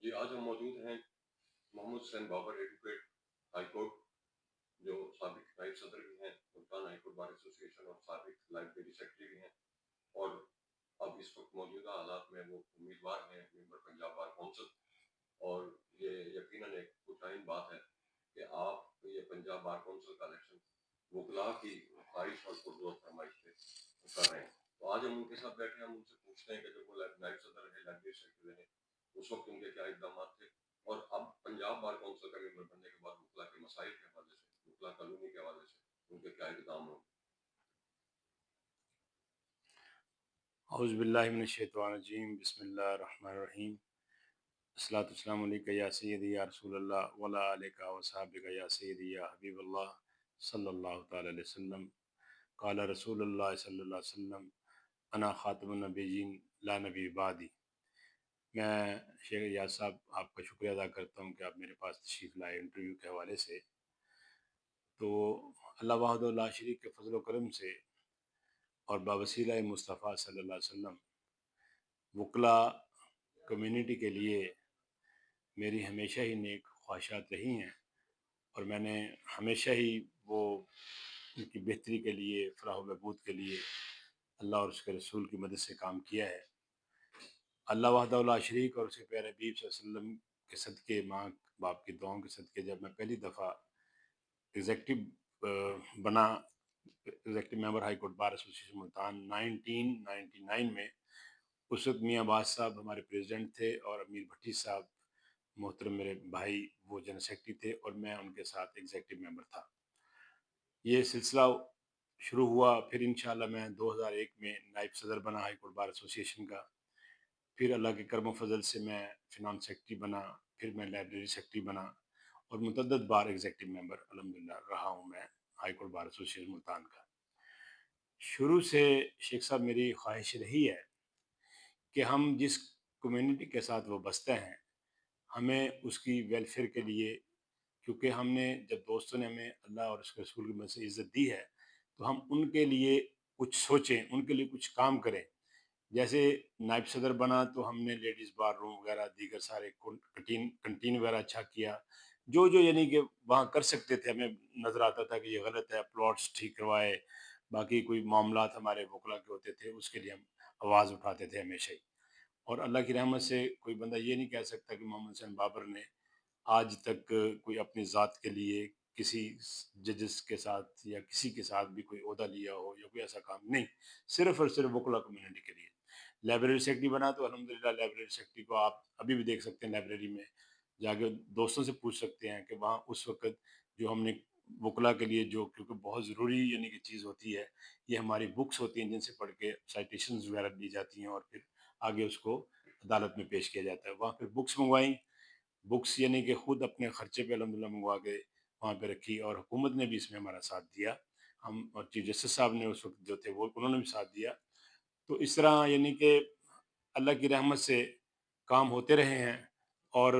جی آج ہم موجود ہیں محمد حسین بابر ایڈوکیٹ ہائی کورٹ، جو سابق نائب صدر بھی ہیں ملتان ہائی کورٹ بار ایسوسی ایشن اور سابق لائبریری سیکرٹری بھی ہیں، اور اب اس وقت موجودہ حالات میں وہ امیدوار ہیں ممبر پنجاب بار کونسل. اور یہ یقیناً ایک پرطمین بات ہے کہ آپ یہ پنجاب بار کونسل کا الیکشن وکلاء کی خواہش اور پرزور فرمائش پہ کر رہے ہیں. تو آج ہم ان کے ساتھ بیٹھے ہیں، ہم ان سے پوچھتے ہیں کہ جب وہ نائب صدر ہے، لائبریری سیکرٹری ہیں، اس وقت ان کے کیا اقدامات تھے، اور اب پنجاب بار کونسل کا ممبر بننے کے بعد وکلاء کے مسائل کے حوالے سے، وکلاء کالونی کے حوالے سے ان کے کیا اقدام ہوں. اعوذ باللہ من الشیطان الرجیم، بسم اللہ الرحمن الرحیم. الصلاۃ والسلام علیکہ یا سیدی یا رسول اللہ وعلی آلک و صحابک یا سیدی یا حبیب اللہ صلی اللہ تعالی علیہ وسلم. قال رسول اللہ صلی اللہ علیہ وسلم انا خاتم النبیین لا نبی بعدی. میں شیخ ریاض صاحب آپ کا شکریہ ادا کرتا ہوں کہ آپ میرے پاس تشریف لائے انٹرویو کے حوالے سے. تو اللہ وحدہ لا شریک کے فضل و کرم سے اور بوسیلہ مصطفیٰ صلی اللہ علیہ وسلم وکلاء کمیونٹی کے لیے میری ہمیشہ ہی نیک خواہشات رہی ہیں، اور میں نے ہمیشہ ہی وہ ان کی بہتری کے لیے، فلاح و بہبود کے لیے اللہ اور اس کے رسول کی مدد سے کام کیا ہے. اللہ وحدہ لا شریک اور اس کے پیارے حبیب صلی اللہ علیہ وسلم کے صدقے، ماں باپ کی دعاؤں کے صدقے، جب میں پہلی دفعہ ایگزیکٹو بنا، executive member high court bar ایسوسی ایشن ملتان 1999 میں، اس وقت میاں عباس صاحب ہمارے پریزیڈنٹ تھے اور امیر بھٹی صاحب محترم میرے بھائی وہ جنرل سیکرٹری تھے، اور میں ان کے ساتھ ایگزیکٹو ممبر تھا. یہ سلسلہ شروع ہوا، پھر انشاءاللہ میں 2001 میں نائب صدر بنا ہائی کورٹ بار ایسوسی ایشن کا. پھر اللہ کے کرم و فضل سے میں فنانس سیکرٹری بنا، پھر میں لائبریری سیکرٹری بنا، اور متعدد بار ایگزیکٹو ممبر الحمدللہ رہا ہوں میں ہائی کورٹ بار ایسوسی ایشن ملتان کا. شروع سے شیخ صاحب میری خواہش رہی ہے کہ ہم جس کمیونٹی کے ساتھ وابستہ ہیں، ہمیں اس کی ویلفیئر کے لیے، کیونکہ ہم نے جب دوستوں نے ہمیں اللہ اور اس کے رسول کی مدد سے عزت دی ہے، تو ہم ان کے لیے کچھ سوچیں، ان کے لیے کچھ کام کریں. جیسے نائب صدر بنا تو ہم نے لیڈیز بار روم وغیرہ، دیگر سارے کنٹین وغیرہ اچھا کیا، جو یعنی کہ وہاں کر سکتے تھے. ہمیں نظر آتا تھا کہ یہ غلط ہے، پلاٹس ٹھیک کروائے، باقی کوئی معاملات ہمارے وکلا کے ہوتے تھے، اس کے لیے ہم آواز اٹھاتے تھے ہمیشہ ہی. اور اللہ کی رحمت سے کوئی بندہ یہ نہیں کہہ سکتا کہ محمد حسین بابر نے آج تک کوئی اپنی ذات کے لیے کسی ججز کے ساتھ یا کسی کے ساتھ بھی کوئی عہدہ لیا ہو یا کوئی ایسا کام نہیں، صرف اور صرف وکلا کمیونٹی کے لیے. لائبریری سیکرٹری بنا تو الحمدللہ لائبریری سیکرٹری کو آپ ابھی بھی دیکھ سکتے ہیں، لائبریری میں جا کے دوستوں سے پوچھ سکتے ہیں کہ وہاں اس وقت جو ہم نے وکلا کے لیے جو، کیونکہ بہت ضروری یعنی کہ چیز ہوتی ہے، یہ ہماری بکس ہوتی ہیں جن سے پڑھ کے سائٹیشنز وغیرہ دی جاتی ہیں اور پھر آگے اس کو عدالت میں پیش کیا جاتا ہے. وہاں پھر بکس منگوائیں، بکس یعنی کہ خود اپنے خرچے پہ الحمدللہ منگوا کے وہاں پہ رکھی، اور حکومت نے بھی اس میں ہمارا ساتھ دیا. ہم اور چیف جسٹس صاحب نے اس وقت جو تھے وہ انہوں نے بھی ساتھ دیا. تو اس طرح یعنی کہ اللہ کی رحمت سے کام ہوتے رہے ہیں، اور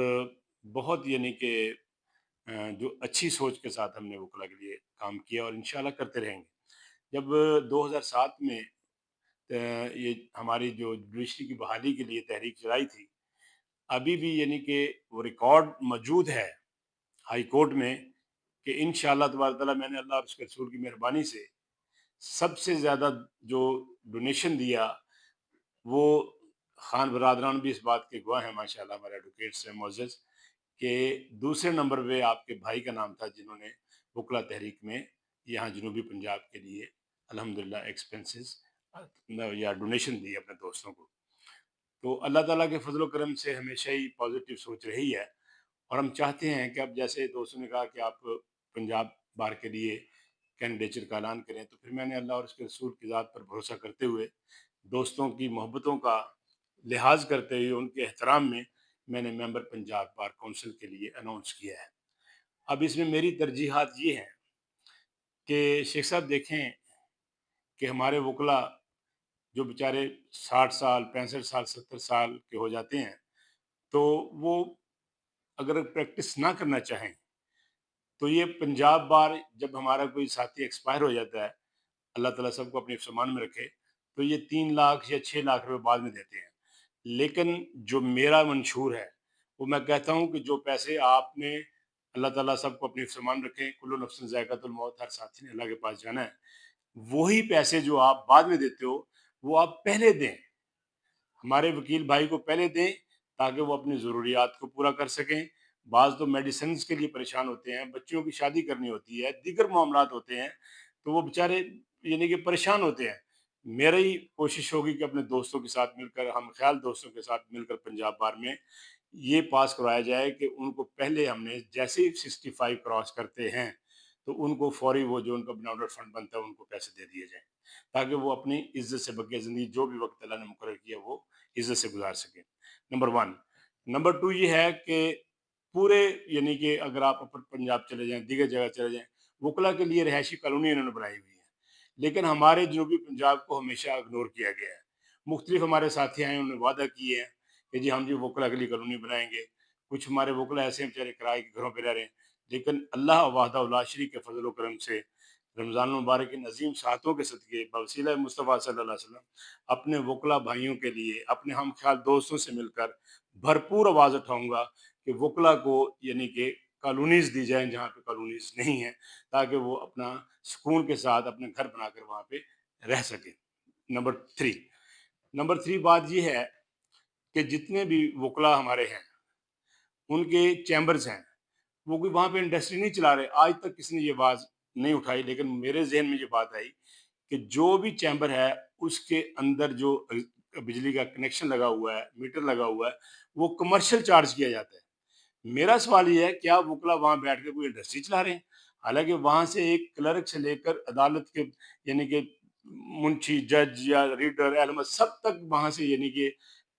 بہت یعنی کہ جو اچھی سوچ کے ساتھ ہم نے وکلا کے لیے کام کیا، اور انشاءاللہ کرتے رہیں گے. جب 2007 میں یہ ہماری جو جوڈیشری کی بحالی کے لیے تحریک چلائی تھی، ابھی بھی یعنی کہ وہ ریکارڈ موجود ہے ہائی کورٹ میں کہ انشاءاللہ تبارک تعالیٰ میں نے اللہ اور اس کے رسول کی مہربانی سے سب سے زیادہ جو ڈونیشن دیا، وہ خان برادران بھی اس بات کے گواہ ہیں ماشاءاللہ، ہمارے ایڈوکیٹس ہیں معزز، کہ دوسرے نمبر پہ آپ کے بھائی کا نام تھا جنہوں نے وکلا تحریک میں یہاں جنوبی پنجاب کے لیے الحمدللہ ایکسپنسز یا ڈونیشن دی اپنے دوستوں کو. تو اللہ تعالیٰ کے فضل و کرم سے ہمیشہ ہی پازیٹیو سوچ رہی ہے، اور ہم چاہتے ہیں کہ اب جیسے دوستوں نے کہا کہ آپ پنجاب بار کے لیے کینڈیڈیچر کا اعلان کریں، تو پھر میں نے اللہ اور اس کے رسول کی ذات پر بھروسہ کرتے ہوئے، دوستوں کی محبتوں کا لحاظ کرتے ہوئے، ان کے احترام میں نے ممبر پنجاب بار کونسل کے لیے اناؤنس کیا ہے. اب اس میں میری ترجیحات یہ ہیں کہ شیخ صاحب دیکھیں کہ ہمارے وکلا جو بیچارے 60 سال 65 سال 70 سال کے ہو جاتے ہیں، تو وہ اگر پریکٹس نہ کرنا چاہیں تو یہ پنجاب بار جب ہمارا کوئی ساتھی ایکسپائر ہو جاتا ہے، اللہ تعالیٰ سب کو اپنے سامان میں رکھے، تو یہ 3 لاکھ یا 6 لاکھ روپے بعد میں دیتے ہیں. لیکن جو میرا منشور ہے وہ میں کہتا ہوں کہ جو پیسے آپ نے، اللہ تعالیٰ سب کو اپنی فرمان رکھیں، کل نفس ذائقۃ الموت، ہر ساتھی نے اللہ کے پاس جانا ہے، وہی پیسے جو آپ بعد میں دیتے ہو وہ آپ پہلے دیں، ہمارے وکیل بھائی کو پہلے دیں تاکہ وہ اپنی ضروریات کو پورا کر سکیں۔ بعض تو میڈیسنز کے لیے پریشان ہوتے ہیں، بچوں کی شادی کرنی ہوتی ہے، دیگر معاملات ہوتے ہیں، تو وہ بیچارے یعنی کہ پریشان ہوتے ہیں۔ میری کوشش ہوگی کہ اپنے دوستوں کے ساتھ مل کر، ہم خیال دوستوں کے ساتھ مل کر پنجاب بار میں یہ پاس کروایا جائے کہ ان کو پہلے ہم نے جیسے ہی 65 کراس کرتے ہیں تو ان کو فوری وہ جو ان کا بناوٹ فنڈ بنتا ہے ان کو پیسے دے دیے جائیں تاکہ وہ اپنی عزت سے بقیہ زندگی جو بھی وقت اللہ نے مقرر کیا وہ عزت سے گزار سکیں۔ Number one. نمبر ٹو یہ ہے کہ پورے یعنی کہ اگر آپ اپر پنجاب چلے جائیں، دیگر جگہ چلے جائیں، وکلا کے لیے رہائشی کالونی انہوں نے بنائی ہوئی ہے، لیکن ہمارے جنوبی پنجاب کو ہمیشہ اگنور کیا گیا ہے۔ مختلف ہمارے ساتھی آئے، انہوں نے وعدہ کیے ہیں کہ جی ہم جی وکلا کے لیے کالونی بنائیں گے، کچھ ہمارے وکلا ایسے ہیں بیچارے کرائے کے گھروں پہ رہ رہے ہیں، لیکن اللہ وحدہ لا شریک کے فضل و کرم سے رمضان المبارک کے عظیم ساعتوں کے صدقے بوسیلہ مصطفیٰ صلی اللہ علیہ وسلم اپنے وکلا بھائیوں کے لیے اپنے ہم خیال دوستوں سے مل کر بھرپور آواز اٹھاؤں گا کہ وکلا کو یعنی کہ کالونیز دی جائیں جہاں پہ کالونیز نہیں ہیں، تاکہ وہ اپنا سکون کے ساتھ اپنے گھر بنا کر وہاں پہ رہ سکیں۔ نمبر تھری بات یہ ہے کہ جتنے بھی وکلا ہمارے ہیں ان کے چیمبرز ہیں، وہ کوئی وہاں پہ انڈسٹری نہیں چلا رہے، آج تک کسی نے یہ بات نہیں اٹھائی، لیکن میرے ذہن میں یہ بات آئی کہ جو بھی چیمبر ہے اس کے اندر جو بجلی کا کنیکشن لگا ہوا ہے، میٹر لگا ہوا ہے، وہ کمرشل چارج کیا جاتا ہے۔ میرا سوال یہ ہے کیا وکلا وہاں بیٹھ کے کوئی انڈسٹری چلا رہے ہیں؟ حالانکہ وہاں سے ایک کلرک سے لے کر عدالت کے یعنی کہ منشی، جج یا ریڈر، علمت سب تک وہاں سے یعنی کہ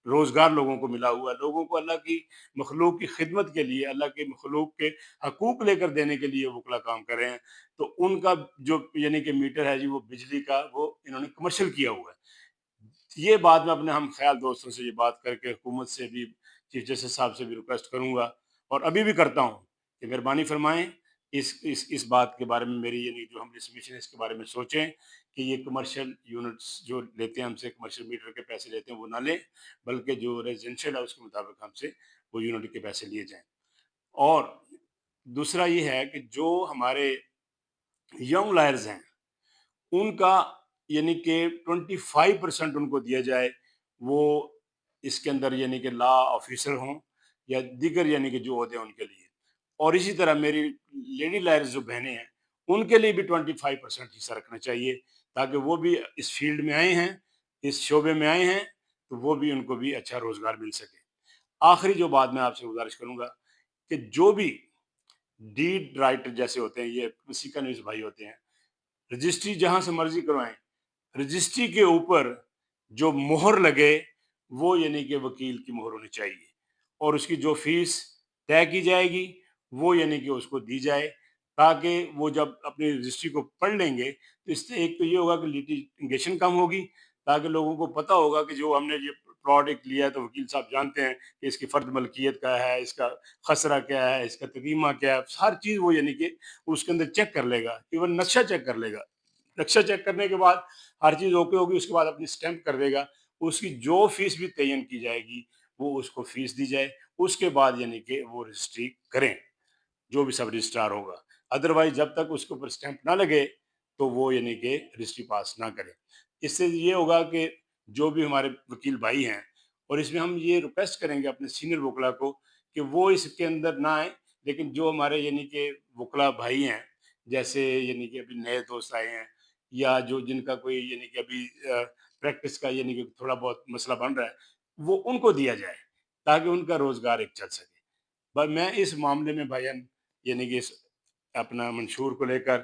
روزگار لوگوں کو ملا ہوا ہے، لوگوں کو اللہ کی مخلوق کی خدمت کے لیے، اللہ کے مخلوق کے حقوق لے کر دینے کے لیے وکلا کام کر رہے ہیں، تو ان کا جو یعنی کہ میٹر ہے جی وہ بجلی کا وہ انہوں نے کمرشل کیا ہوا ہے۔ یہ بات میں اپنے ہم خیال دوستوں سے یہ بات کر کے حکومت سے بھی، چیف جسٹس صاحب سے بھی ریکویسٹ کروں گا اور ابھی بھی کرتا ہوں کہ مہربانی فرمائیں اس بات کے بارے میں، میری یعنی جو ہم ریزولوشن ہے اس کے بارے میں سوچیں کہ یہ کمرشل یونٹس جو لیتے ہیں ہم سے، کمرشل میٹر کے پیسے لیتے ہیں وہ نہ لیں، بلکہ جو ریزیڈینشیل ہے اس کے مطابق ہم سے وہ یونٹ کے پیسے لیے جائیں۔ اور دوسرا یہ ہے کہ جو ہمارے ینگ لائرز ہیں ان کا یعنی کہ 25% ان کو دیا جائے، وہ اس کے اندر یعنی کہ لا آفیسر ہوں یا دیگر یعنی کہ جو عہدے ہیں ان کے لیے۔ اور اسی طرح میری لیڈی لائرز جو بہنیں ہیں ان کے لیے بھی 25% حصہ رکھنا چاہیے تاکہ وہ بھی اس فیلڈ میں آئے ہیں، اس شعبے میں آئے ہیں، تو وہ بھی ان کو بھی اچھا روزگار مل سکے۔ آخری جو بات میں آپ سے گزارش کروں گا کہ جو بھی ڈیڈ رائٹر جیسے ہوتے ہیں، یہ کسی کا نیوز بھائی ہوتے ہیں، رجسٹری جہاں سے مرضی کروائیں، رجسٹری کے اوپر جو مہر لگے وہ یعنی کہ وکیل کی مہر ہونی چاہیے، اور اس کی جو فیس طے کی جائے گی وہ یعنی کہ اس کو دی جائے تاکہ وہ جب اپنی رجسٹری کو پڑھ لیں گے تو اس سے ایک تو یہ ہوگا کہ لیٹیگیشن کم ہوگی، تاکہ لوگوں کو پتہ ہوگا کہ جو ہم نے یہ پروڈکٹ لیا ہے تو وکیل صاحب جانتے ہیں کہ اس کی فرد ملکیت کیا ہے، اس کا خسرہ کیا ہے، اس کا تقیمہ کیا ہے، ہر چیز وہ یعنی کہ اس کے اندر چیک کر لے گا، ایون نقشہ چیک کر لے گا۔ نقشہ چیک کرنے کے بعد ہر چیز اوکے ہوگی، اس کے بعد اپنی سٹیمپ کر دے گا، اس کی جو فیس بھی تعین کی جائے گی وہ اس کو فیس دی جائے، اس کے بعد یعنی کہ وہ رجسٹری کریں جو بھی سب رجسٹرار ہوگا، ادروائز جب تک اس کے اوپر سٹیمپ نہ لگے تو وہ یعنی کہ رجسٹری پاس نہ کرے۔ اس سے یہ ہوگا کہ جو بھی ہمارے وکیل بھائی ہیں، اور اس میں ہم یہ ریکویسٹ کریں گے اپنے سینئر وکلا کو کہ وہ اس کے اندر نہ آئیں، لیکن جو ہمارے یعنی کہ وکلا بھائی ہیں، جیسے یعنی کہ ابھی نئے دوست آئے ہیں یا جو جن کا کوئی یعنی کہ ابھی پریکٹس کا یعنی کہ تھوڑا بہت مسئلہ بن رہا ہے، وہ ان کو دیا جائے تاکہ ان کا روزگار ایک چل سکے۔ بس میں اس معاملے میں بھائیان یعنی کہ اپنا منشور کو لے کر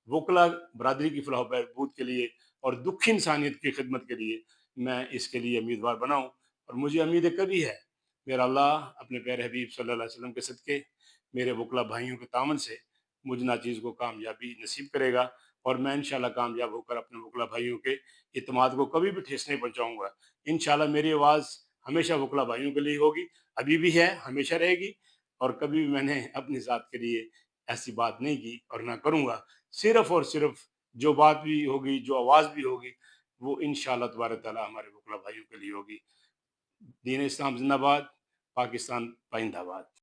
وکلا برادری کی فلاح و بہبود کے لیے اور دکھی انسانیت کی خدمت کے لیے میں اس کے لیے امیدوار بناؤں، اور مجھے امید کبھی ہے میرا اللہ اپنے پیارے حبیب صلی اللہ علیہ وسلم کے صدقے میرے وکلا بھائیوں کے تعاون سے مجھ ناچیز کو کامیابی نصیب کرے گا، اور میں انشاءاللہ کامیاب ہو کر اپنے وکلا بھائیوں کے اعتماد کو کبھی بھی ٹھیس نہیں پہنچاؤں گا۔ انشاءاللہ میری آواز ہمیشہ وکلا بھائیوں کے لیے ہوگی، ابھی بھی ہے، ہمیشہ رہے گی، اور کبھی بھی میں نے اپنی ذات کے لیے ایسی بات نہیں کی اور نہ کروں گا۔ صرف اور صرف جو بات بھی ہوگی، جو آواز بھی ہوگی، وہ انشاءاللہ تبارک تعالیٰ ہمارے وکلا بھائیوں کے لیے ہوگی۔ دین اسلام زندہ باد، پاکستان پائندہ باد.